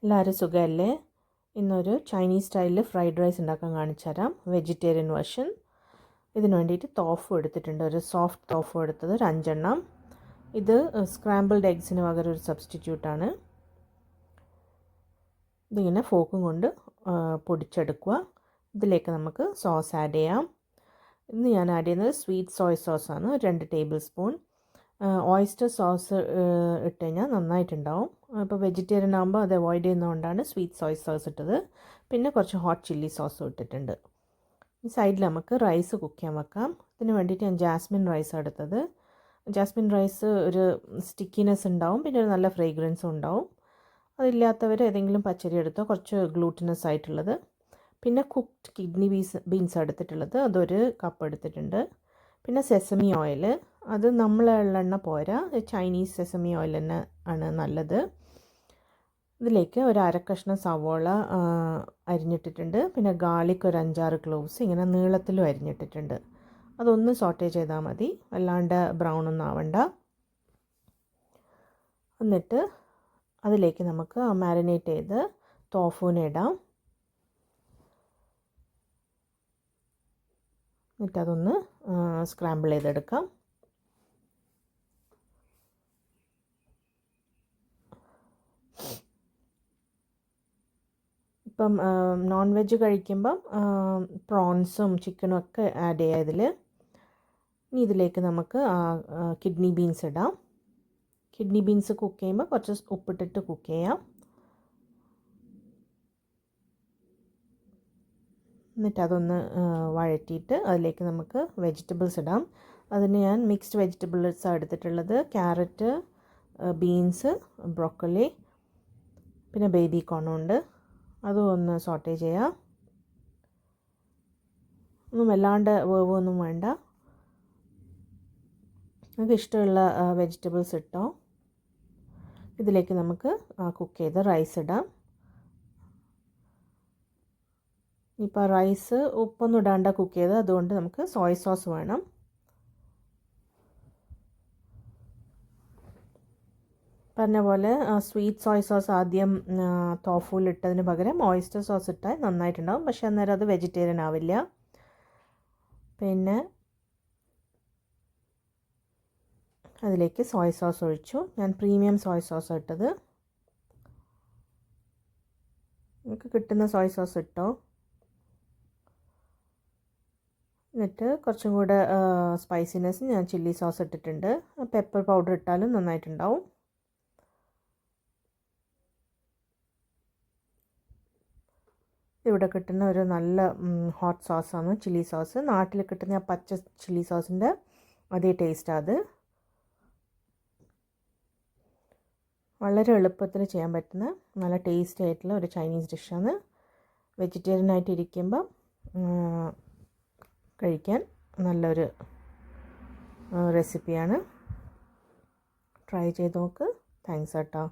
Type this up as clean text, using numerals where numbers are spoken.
എല്ലാവരും സുഖമല്ലേ? ഇന്നൊരു ചൈനീസ് സ്റ്റൈലിൽ ഫ്രൈഡ് റൈസ് ഉണ്ടാക്കാൻ കാണിച്ചു തരാം. Vegetarian version. ഇതിന് വേണ്ടിയിട്ട് തോഫു എടുത്തിട്ടുണ്ട്. ഒരു സോഫ്റ്റ് തോഫു എടുത്തത് ഒരു 5 എണ്ണം. ഇത് സ്ക്രാമ്പിൾഡ് എഗ്സിന് പകരം ഒരു സബ്സ്റ്റിറ്റ്യൂട്ടാണ്. ഇതിങ്ങനെ ഫോക്കും കൊണ്ട് പൊടിച്ചെടുക്കുക. ഇതിലേക്ക് നമുക്ക് സോസ് ആഡ് ചെയ്യാം. ഇന്ന് ഞാൻ ആഡ് ചെയ്യുന്നത് സ്വീറ്റ് സോയ് സോസാണ്. 2 ടേബിൾ സ്പൂൺ. ഓയിസ്റ്റർ സോസ് ഇട്ട് കഴിഞ്ഞാൽ നന്നായിട്ടുണ്ടാവും. ഇപ്പോൾ വെജിറ്റേറിയൻ ആകുമ്പോൾ അത് അവോയ്ഡ് ചെയ്യുന്നതുകൊണ്ടാണ് സ്വീറ്റ് സോയ് സോസ് ഇട്ടത്. പിന്നെ കുറച്ച് ഹോട്ട് ചില്ലി സോസും ഇട്ടിട്ടുണ്ട്. ഈ സൈഡിൽ നമുക്ക് റൈസ് കുക്ക് ചെയ്യാൻ വെക്കാം. ഇതിന് വേണ്ടിയിട്ട് ഞാൻ ജാസ്മിൻ റൈസ് എടുത്തത്. ജാസ്മിൻ റൈസ് ഒരു സ്റ്റിക്കിനെസ് ഉണ്ടാവും, പിന്നെ ഒരു നല്ല ഫ്രേഗ്രൻസും ഉണ്ടാവും. അതില്ലാത്തവർ ഏതെങ്കിലും പച്ചരി എടുത്തോ, കുറച്ച് ഗ്ലൂട്ടിനസ് ആയിട്ടുള്ളത്. പിന്നെ കുക്ക്ഡ് കിഡ്നി ബീൻസ് എടുത്തിട്ടുള്ളത്, അതൊരു കപ്പ് എടുത്തിട്ടുണ്ട്. പിന്നെ സെസമി ഓയിൽ, അത് നമ്മളുള്ള എണ്ണ പോരാ, ചൈനീസ് സെസമി ഓയിൽ തന്നെ ആണ് നല്ലത്. ഇതിലേക്ക് ഒരു അരക്കഷ്ണം സവോള അരിഞ്ഞിട്ടിട്ടുണ്ട്. പിന്നെ ഗാർലിക് ഒരു 5-6 ക്ലോവ്സ് ഇങ്ങനെ നീളത്തിലും അരിഞ്ഞിട്ടിട്ടുണ്ട്. അതൊന്ന് സോട്ടേ ചെയ്താൽ മതി, അല്ലാണ്ട് ബ്രൗൺ ഒന്നും ആവണ്ട. എന്നിട്ട് അതിലേക്ക് നമുക്ക് മാരിനേറ്റ് ചെയ്ത് തോഫൂനെ ഇടാം. എന്നിട്ടതൊന്ന് സ്ക്രാമ്പിൾ ചെയ്തെടുക്കാം. ഇപ്പം നോൺ വെജ് കഴിക്കുമ്പം പ്രോൺസും ചിക്കനും ഒക്കെ ആഡ് ചെയ്യാം ഇതിൽ. ഇനി ഇതിലേക്ക് നമുക്ക് കിഡ്നി ബീൻസ് ഇടാം. കിഡ്നി ബീൻസ് കുക്ക് ചെയ്യുമ്പോൾ കുറച്ച് ഉപ്പിട്ടിട്ട് കുക്ക് ചെയ്യാം. എന്നിട്ട് അതൊന്ന് വഴറ്റിയിട്ട് അതിലേക്ക് നമുക്ക് വെജിറ്റബിൾസ് ഇടാം. അതിന് ഞാൻ മിക്സ്ഡ് വെജിറ്റബിൾസാണ് എടുത്തിട്ടുള്ളത്. ക്യാരറ്റ്, ബീൻസ്, ബ്രോക്കോളി, പിന്നെ ബേബി കോണും ഉണ്ട്. അതും ഒന്ന് സോട്ടേ ചെയ്യാം. ഒന്നും വല്ലാണ്ട് വേവൊന്നും വേണ്ട. നമുക്ക് ഇഷ്ടമുള്ള വെജിറ്റബിൾസ് ഇട്ടോ. ഇതിലേക്ക് നമുക്ക് കുക്ക് ചെയ്ത് റൈസ് ഇടാം. ഇപ്പോൾ റൈസ് ഉപ്പൊന്നും ഇടാണ്ട കുക്ക് ചെയ്ത്, അതുകൊണ്ട് നമുക്ക് സോയ് സോസ് വേണം. പറഞ്ഞ പോലെ സ്വീറ്റ് സോയ് സോസ് ആദ്യം തോഫൂൽ ഇട്ടതിന് പകരം ഓയിസ്റ്റർ സോസ് ഇട്ടാൽ നന്നായിട്ടുണ്ടാവും. പക്ഷേ അന്നേരം അത് വെജിറ്റേറിയൻ ആവില്ല. പിന്നെ അതിലേക്ക് സോയ് സോസ് ഒഴിച്ചു. ഞാൻ പ്രീമിയം സോയ് സോസ് ഇട്ടത്. നിങ്ങൾക്ക് കിട്ടുന്ന സോയ് സോസ് ഇട്ടോ. എന്നിട്ട് കുറച്ചും കൂടെ സ്പൈസിനെസ് ഞാൻ ചില്ലി സോസ് ഇട്ടിട്ടുണ്ട്. പെപ്പർ പൗഡർ ഇട്ടാലും നന്നായിട്ടുണ്ടാവും. ഇവിടെ കിട്ടുന്ന ഒരു നല്ല ഹോട്ട് സോസാണ് ചില്ലി സോസ്. നാട്ടിൽ കിട്ടുന്ന ആ പച്ച ചില്ലി സോസിൻ്റെ അതേ ടേസ്റ്റാണ് അത്. വളരെ എളുപ്പത്തിൽ ചെയ്യാൻ പറ്റുന്ന നല്ല ടേസ്റ്റി ആയിട്ടുള്ള ഒരു ചൈനീസ് ഡിഷാണ്. വെജിറ്റേറിയൻ ആയിട്ട് ഇരിക്കുമ്പം കഴിക്കാൻ നല്ലൊരു റെസിപ്പിയാണ്. ട്രൈ ചെയ്ത് നോക്ക്. താങ്ക്സ് കേട്ടോ.